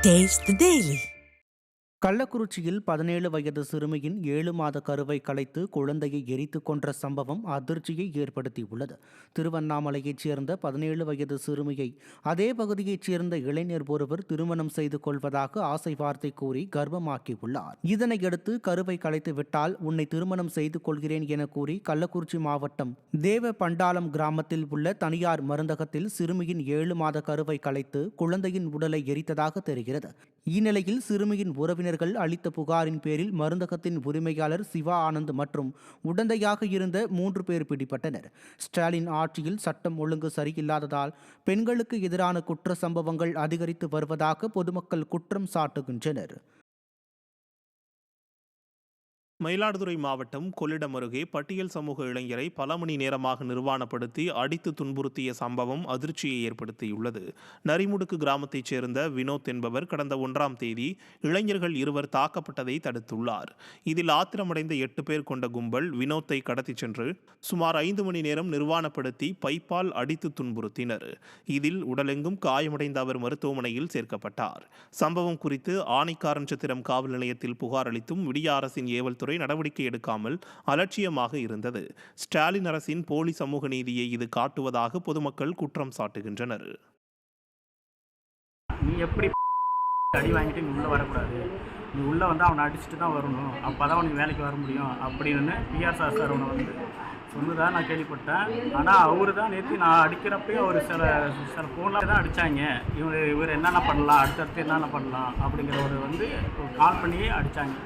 Taste the Daily. கள்ளக்குறிச்சியில் 17 வயது சிறுமியின் 7 மாத கருவை கலைத்து குழந்தையை எரித்து கொன்ற சம்பவம் அதிர்ச்சியை ஏற்படுத்தியுள்ளது. திருவண்ணாமலையைச் சேர்ந்த 17 வயது சிறுமியை அதே பகுதியைச் சேர்ந்த இளைஞர் ஒருவர் திருமணம் செய்து கொள்வதாக ஆசை வார்த்தை கூறி கர்ப்பமாக்கியுள்ளார். இதனையடுத்து கருவை கலைத்து விட்டால் உன்னை திருமணம் செய்து கொள்கிறேன் என கூறி கள்ளக்குறிச்சி மாவட்டம் தேவ பண்டாலம் கிராமத்தில் உள்ள தனியார் மருந்தகத்தில் சிறுமியின் 7 மாத கருவை கலைத்து குழந்தையின் உடலை எரித்ததாக தெரிகிறது. இந்நிலையில் சிறுமியின் உறவினர் அளித்த புகாரின் பேரில் மருந்தகத்தின் உரிமையாளர் சிவா ஆனந்த் மற்றும் உடந்தையாக இருந்த 3 பேர் பிடிபட்டனர். ஸ்டாலின் ஆட்சியில் சட்டம் ஒழுங்கு சரியில்லாததால் பெண்களுக்கு எதிரான குற்ற சம்பவங்கள் அதிகரித்து வருவதாக பொதுமக்கள் குற்றம் சாட்டுகின்றனர். மயிலாடுதுறை மாவட்டம் கொள்ளிடம் அருகே பட்டியல் சமூக இளைஞரை பல மணி நேரமாக நிர்வாணப்படுத்தி அடித்து துன்புறுத்திய சம்பவம் அதிர்ச்சியை ஏற்படுத்தியுள்ளது. நரிமுடுக்கு கிராமத்தைச் சேர்ந்த வினோத் என்பவர் கடந்த 1ஆம் தேதி இளைஞர்கள் 2 தாக்கப்பட்டதை தடுத்துள்ளார். இதில் ஆத்திரமடைந்த 8 பேர் கொண்ட கும்பல் வினோத்தை கடத்திச் சென்று சுமார் 5 மணி நேரம் நிர்வாணப்படுத்தி பைப்பால் அடித்து துன்புறுத்தினர். இதில் உடலெங்கும் காயமடைந்த அவர் மருத்துவமனையில் சேர்க்கப்பட்டார். சம்பவம் குறித்து ஆனைக்காரன்சத்திரம் காவல் நிலையத்தில் புகார் அளித்தும் விடிய அரசின் ஏவல் துறை நடவடிக்கை எடுக்காமல் அலட்சியமாக இருந்தது. ஸ்டாலின் அரசின் போலி சமூக நீதியை இது காட்டுவதாக பொதுமக்கள் குற்றம் சாட்டுகின்றனர். நீ எப்படி அடி வாங்கிட்டு நீ உள்ளே வரக்கூடாது, நீ உள்ளே வந்து அவனை அடிச்சுட்டு தான் வரணும், அப்போ தான் அவனுக்கு வேலைக்கு வர முடியும் அப்படின்னு பிஆர் சார் அவனை வந்து சொன்னதாக நான் கேள்விப்பட்டேன். ஆனால் அவரு தான் நேற்று நான் அடிக்கிறப்பே அவர் சில ஃபோனில் தான் அடித்தாங்க. இவர் என்னென்ன பண்ணலாம், அடுத்தடுத்து என்னென்ன பண்ணலாம் அப்படிங்கிற ஒரு வந்து கால் பண்ணி அடித்தாங்க.